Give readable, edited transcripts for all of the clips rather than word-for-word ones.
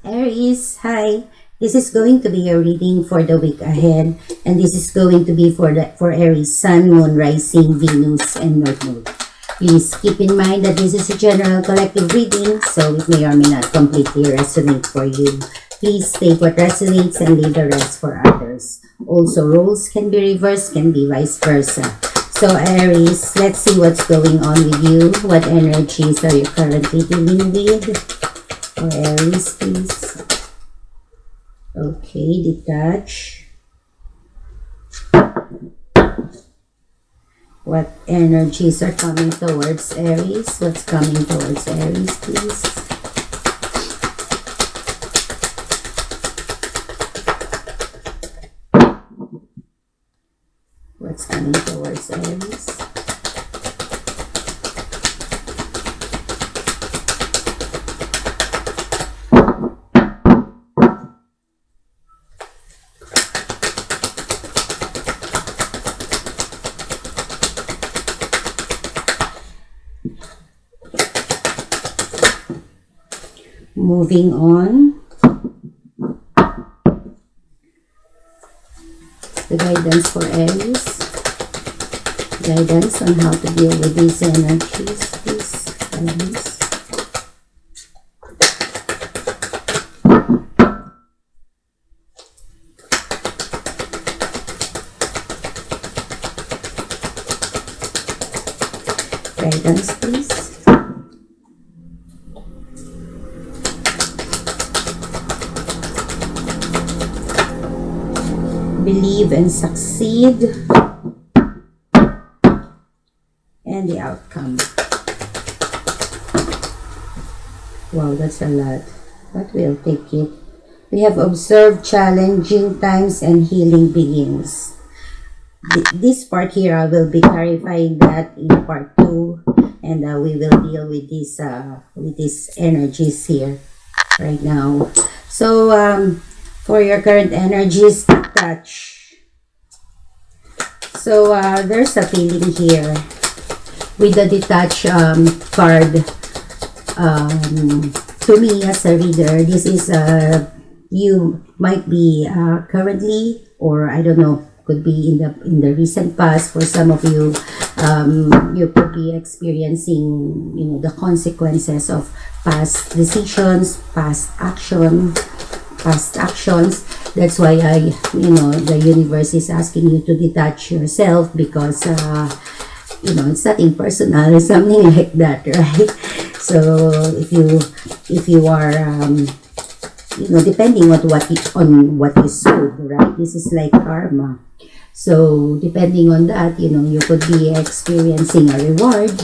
Aries, hi. This is going to be your reading for the week ahead, and this is going to be for Aries, Sun, Moon, Rising, Venus, and North Node. Please keep in mind that this is a general collective reading, so it may or may not completely resonate for you. Please take what resonates and leave the rest for others. Also, roles can be reversed, can be vice versa. So Aries, let's see what's going on with you. What energies are you currently dealing with? For Aries, please. Okay, detach. What energies are coming towards Aries? What's coming towards Aries, please? What's coming towards Aries? Moving on. The guidance for Aries. Guidance on how to deal with these energies, please. Aries. Guidance, please. Believe and succeed, and the outcome. Wow, that's a lot, but we'll take it. We have observed challenging times and healing begins. This part here, I will be clarifying that in part 2, and we will deal with these energies here right now. So for your current energies, touch. So there's a feeling here with the detached card. To me as a reader, this is you might be currently, or I don't know, could be in the recent past. For some of you, you could be experiencing, the consequences of past decisions, past actions. That's why the universe is asking you to detach yourself, because it's nothing personal, something like that, right? So if you are depending on what you sowed, right? This is like karma. So depending on that, you could be experiencing a reward,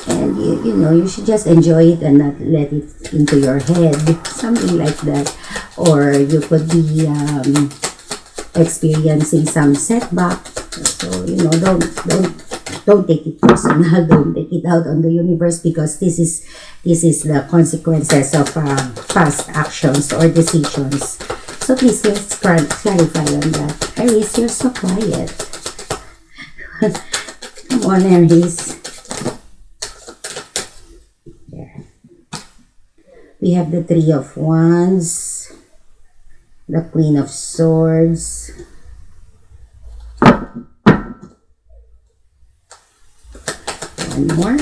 and you should just enjoy it and not let it into your head, something like that. Or you could be experiencing some setback. So don't take it personal. Don't take it out on the universe, because this is the consequences of past actions or decisions. So please, let's clarify on that. Aries, you're so quiet. Come on, Aries. There. We have the Three of Wands, the Queen of Swords, one more,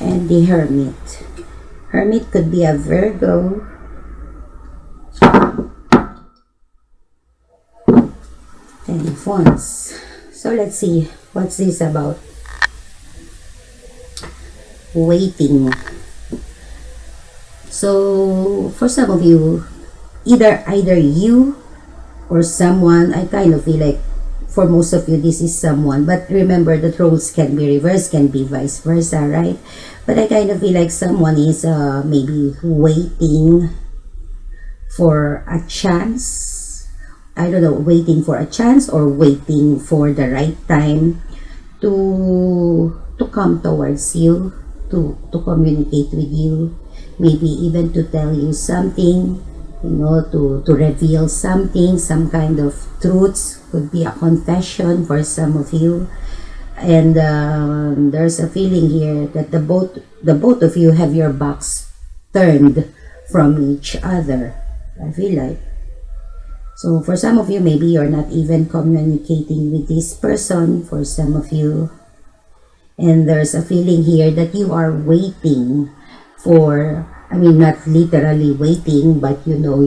and the Hermit. Hermit could be a Virgo, Ten of Wands. So let's see, what's this about? Waiting. So for some of you, either you or someone, I kind of feel like for most of you this is someone, but remember that roles can be reversed, can be vice versa, right? But I kind of feel like someone is maybe waiting for a chance. I don't know, waiting for a chance or waiting for the right time to come towards you, to communicate with you, maybe even to tell you something, you know, to reveal something, some kind of truths. Could be a confession for some of you. And there's a feeling here that the both of you have your backs turned from each other, I feel like. So for some of you, maybe you're not even communicating with this person, for some of you. And there's a feeling here that you are waiting for, I mean, not literally waiting, but you know,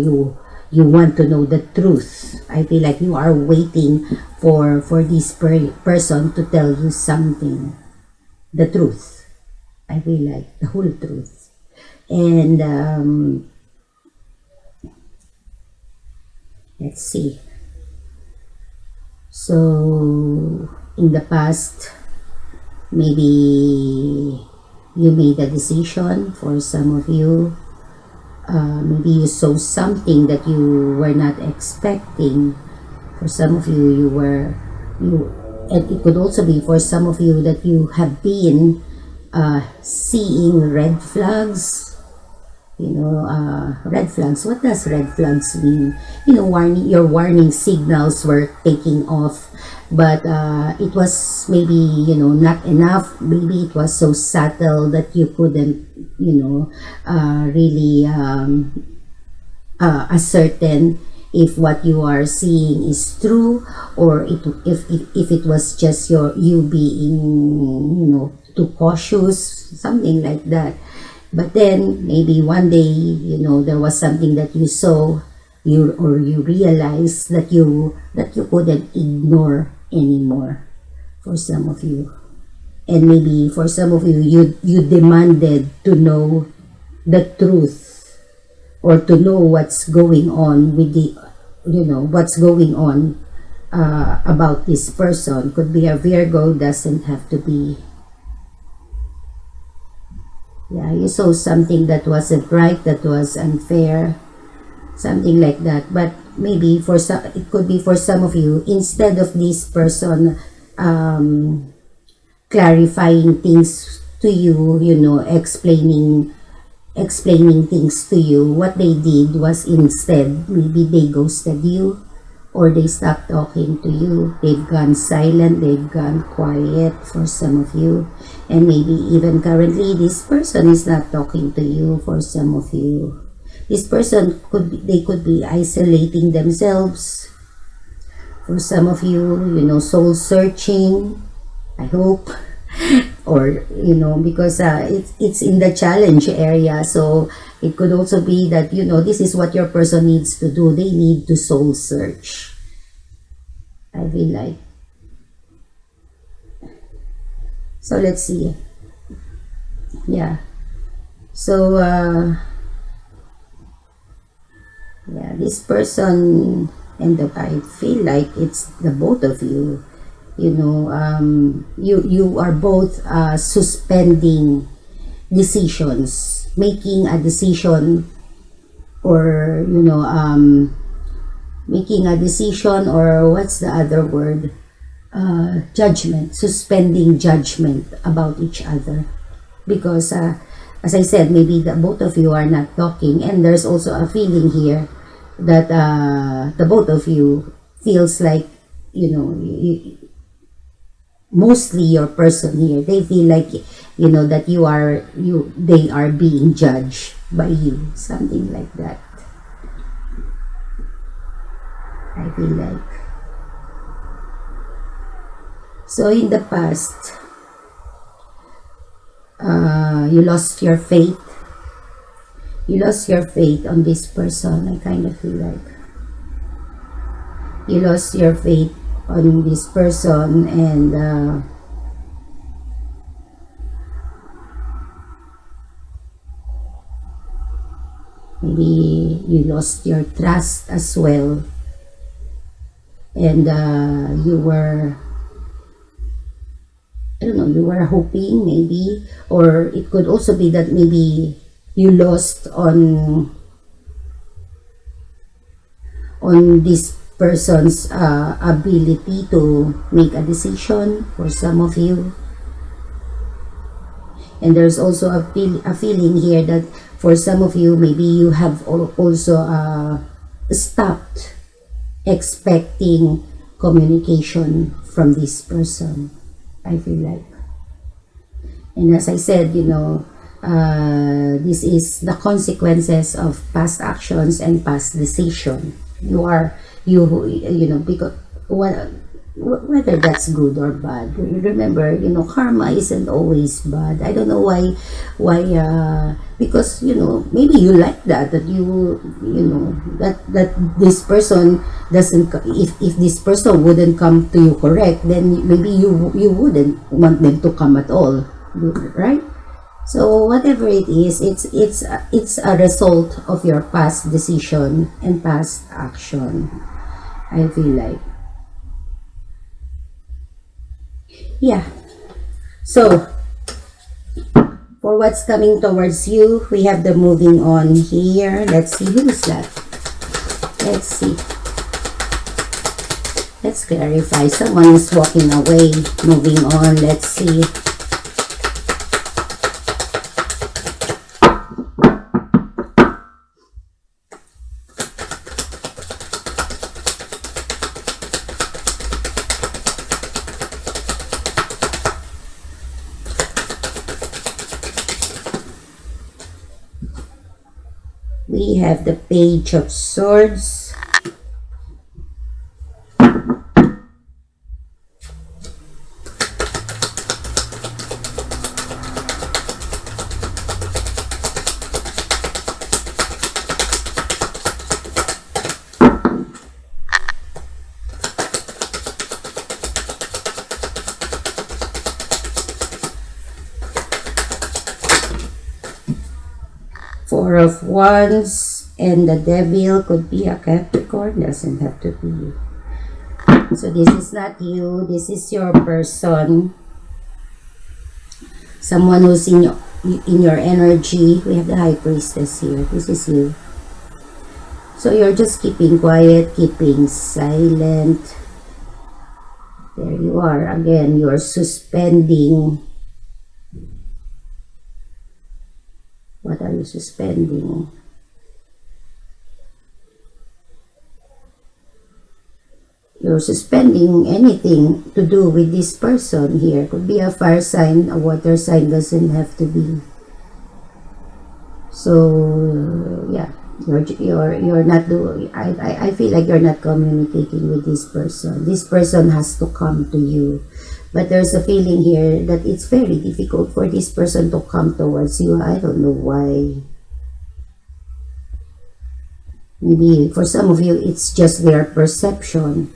you want to know the truth. I feel like you are waiting for this person to tell you something. The truth. I feel like the whole truth. And let's see. So in the past, maybe you made a decision. For some of you, maybe you saw something that you were not expecting. For some of you, and it could also be for some of you that you have been seeing red flags. You know, red flags. What does red flags mean? You know, your warning signals were taking off, but it was maybe, you know, not enough. Maybe it was so subtle that you couldn't, you know, really ascertain if what you are seeing is true, or if it was just you being, you know, too cautious, something like that. But then maybe one day, you know, there was something that you saw, you realized that you couldn't ignore anymore, for some of you. And maybe for some of you, you demanded to know the truth, or to know what's going on with the, you know, what's going on about this person. Could be a Virgo, doesn't have to be. Yeah, you saw something that wasn't right, that was unfair, something like that. But maybe for some, it could be for some of you, instead of this person clarifying things to you, you know, explaining things to you, what they did was instead, maybe they ghosted you, or they stopped talking to you. They've gone silent, they've gone quiet, for some of you. And maybe even currently, this person is not talking to you, for some of you. This person they could be isolating themselves. For some of you, you know, soul searching, I hope. Or, you know, because it's in the challenge area, so it could also be that, you know, this is what your person needs to do. They need to soul search, I feel like. So let's see. Yeah. So yeah, this person, and I feel like it's the both of you. You know, you are both suspending decisions, making a decision, or, you know, making a decision, or what's the other word? Judgment, suspending judgment about each other. Because, as I said, maybe the both of you are not talking, and there's also a feeling here that the both of you feels like, you know, mostly your person here, they feel like, you know, that they are being judged by you, something like that, I feel like. So in the past, you lost your faith. You lost your faith on this person. I kind of feel like you lost your faith on this person, and maybe you lost your trust as well, and you were, I don't know, you were hoping maybe, or it could also be that maybe you lost on this person's ability to make a decision, for some of you. And there's also a feeling here that for some of you, maybe you have also stopped expecting communication from this person, I feel like. And as I said, you know, this is the consequences of past actions and past decision. You know, because whether that's good or bad, remember, you know, karma isn't always bad. I don't know why because, you know, maybe you like that you know, that this person doesn't, if this person wouldn't come to you correct, then maybe you wouldn't want them to come at all, right? So whatever it is, it's a result of your past decision and past action, I feel like. Yeah. So for what's coming towards you, we have the moving on here. Let's see, who is that? Let's see. Let's clarify. Someone is walking away, moving on. Let's see. We have the Page of Swords. Four of Wands, and the Devil could be a Capricorn, doesn't have to be you. So this is not you, this is your person. Someone who's in your energy. We have the High Priestess here. This is you. So you're just keeping quiet, keeping silent. There you are. Again, you're suspending. What are you suspending? You're suspending anything to do with this person here. Could be a fire sign, a water sign, doesn't have to be. So yeah, you're not doing. I feel like you're not communicating with this person. This person has to come to you. But there's a feeling here that it's very difficult for this person to come towards you. I don't know why. Maybe for some of you, it's just their perception.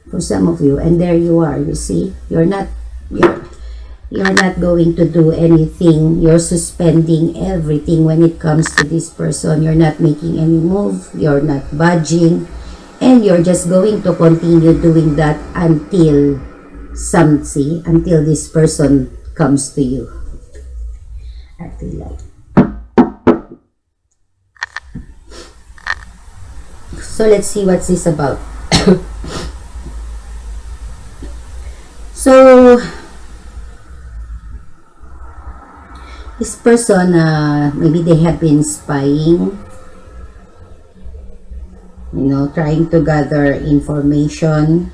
For some of you, and there you are, you see? You're not going to do anything. You're suspending everything when it comes to this person. You're not making any move. You're not budging. And you're just going to continue doing that until until this person comes to you. I feel like. So let's see what's this about. So this person, maybe they have been spying, you know, trying to gather information.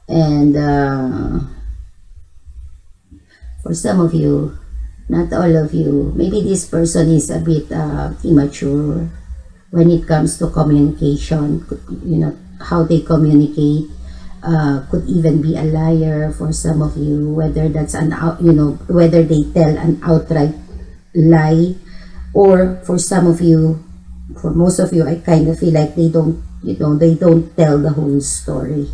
And for some of you, not all of you, maybe this person is a bit immature when it comes to communication. You know, how they communicate. Could even be a liar for some of you, whether that's whether they tell an outright lie, or for some of you, for most of you, I kind of feel like they don't tell the whole story.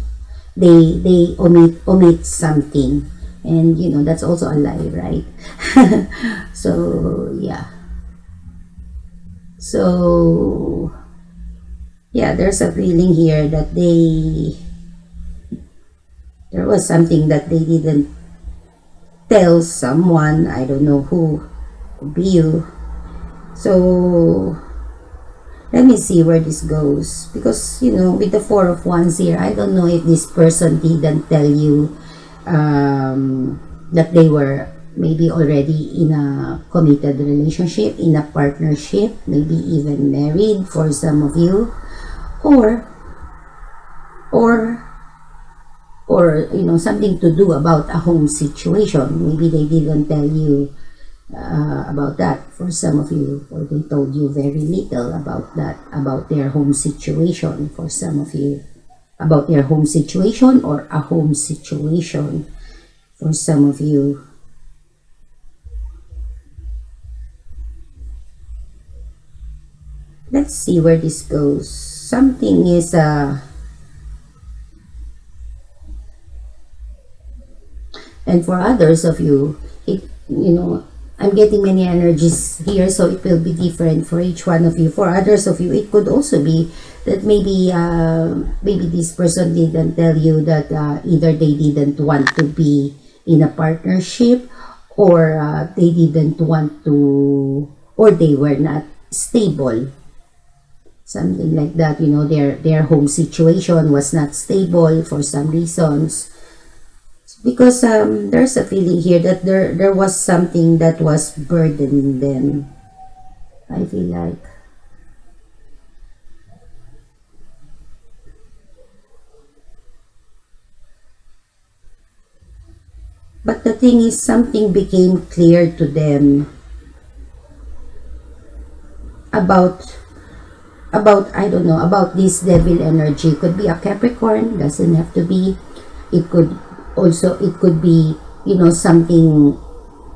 They omit something, and you know, that's also a lie, right? So yeah. So yeah, there's a feeling here that there was something that they didn't tell someone. I don't know who. Could be you. So let me see where this goes, because you know, with the Four of Wands here, I don't know if this person didn't tell you that they were maybe already in a committed relationship, in a partnership, maybe even married for some of you, or or you know, something to do about a home situation. Maybe they didn't tell you about that for some of you, or they told you very little about that, about their home situation for some of you, about their home situation or a home situation for some of you. Let's see where this goes. Something is and for others of you, it, you know, I'm getting many energies here, so it will be different for each one of you. For others of you, it could also be that maybe maybe this person didn't tell you that either they didn't want to be in a partnership, or they didn't want to, or they were not stable. Something like that, you know, their home situation was not stable for some reasons. Because there's a feeling here that there was something that was burdening them, I feel like. But the thing is, something became clear to them about I don't know, about this devil energy. Could be a Capricorn, doesn't have to be. It could also, it could be, you know, something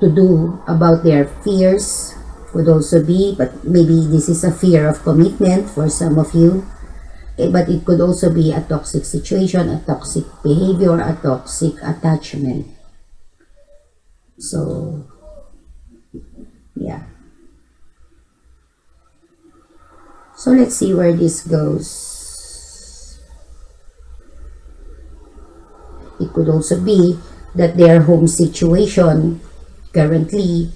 to do about their fears, could also be, but maybe this is a fear of commitment for some of you. But it could also be a toxic situation, a toxic behavior, a toxic attachment. So yeah, so let's see where this goes. It could also be that their home situation currently,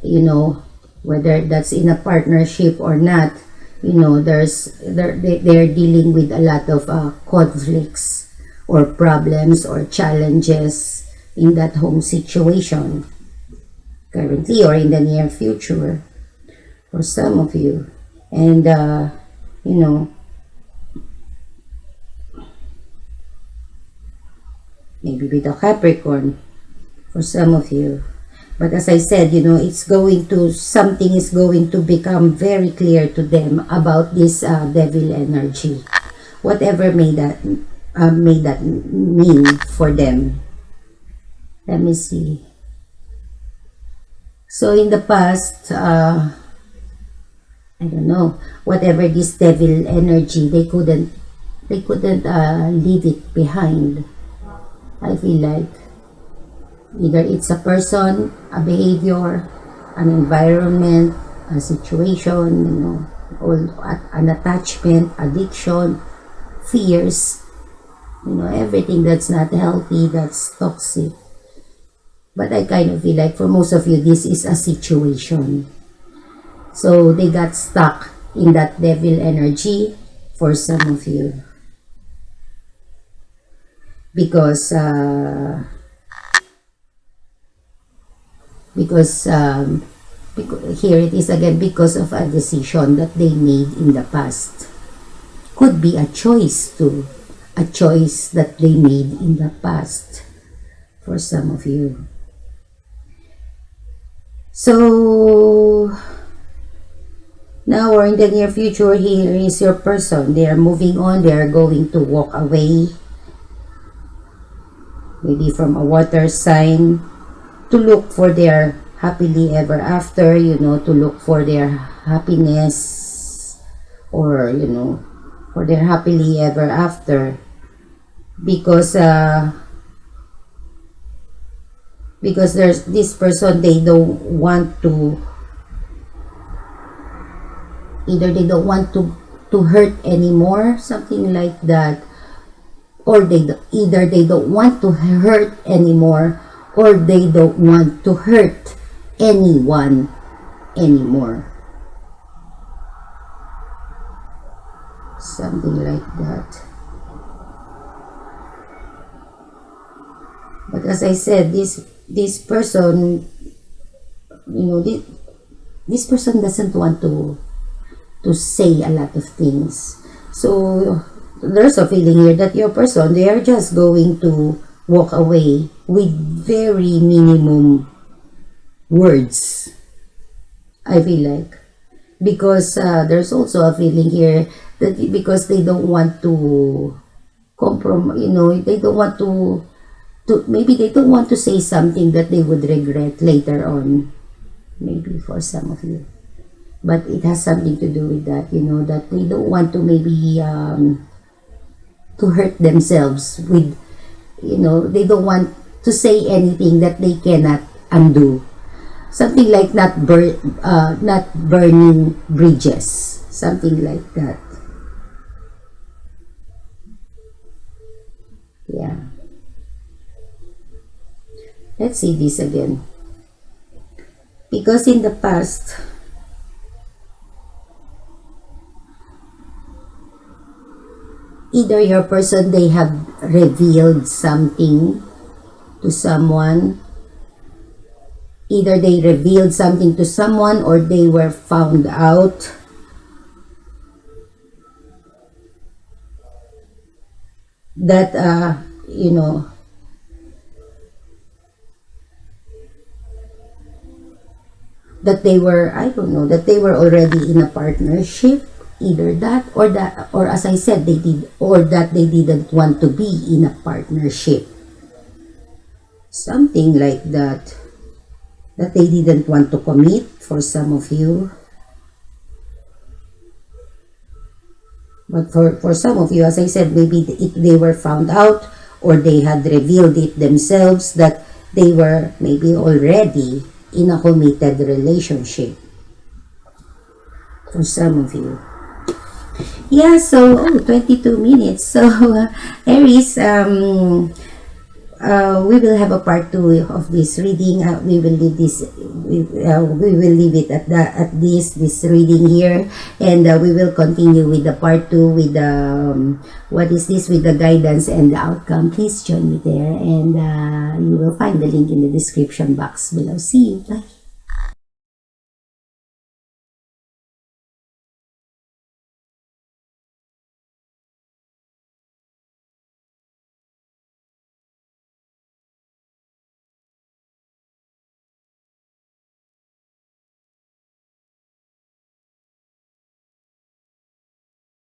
you know, whether that's in a partnership or not, you know, they're dealing with a lot of conflicts or problems or challenges in that home situation currently or in the near future for some of you. And you know, maybe with a Capricorn for some of you. But as I said, you know, it's going to, something is going to become very clear to them about this devil energy, whatever may that mean for them. Let me see. So in the past, I don't know, whatever this devil energy, they couldn't leave it behind. I feel like either it's a person, a behavior, an environment, a situation, you know, or an attachment, addiction, fears, you know, everything that's not healthy, that's toxic. But I kind of feel like for most of you, this is a situation. So they got stuck in that devil energy for some of you. Because here it is again, because of a decision that they made in the past. Could be a choice too, a choice that they made in the past for some of you. So now or in the near future, here is your person. They are moving on, they are going to walk away, maybe from a water sign, to look for their happily ever after, you know, to look for their happiness, or, you know, for their happily ever after, because there's this person, they don't want to, either they don't want to hurt anymore, something like that, or either they don't want to hurt anymore, or they don't want to hurt anyone anymore. Something like that. But as I said, this person, this person doesn't want to say a lot of things. So there's a feeling here that your person, they are just going to walk away with very minimum words, I feel like. Because there's also a feeling here that because they don't want to compromise, they don't want maybe they don't want to say something that they would regret later on, maybe for some of you. But it has something to do with that, that they don't want to maybe to hurt themselves with, they don't want to say anything that they cannot undo. Something like not burning bridges, something like that. Yeah. Let's see this again. Because in the past, either your person, they have revealed something to someone. Either they revealed something to someone or they were found out. That, that they were, I don't know, that they were already in a partnership. Either that, or as I said, they did, or that they didn't want to be in a partnership. Something like that. That they didn't want to commit for some of you. But for some of you, as I said, maybe they were found out or they had revealed it themselves that they were maybe already in a committed relationship. For some of you. Yeah, so 22 minutes. So Aries, we will have a part 2 of this reading. We will leave this. We will leave it at this reading here, and we will continue with the part 2 with the what is this, with the guidance and the outcome. Please join me there, and you will find the link in the description box below. See you. Bye.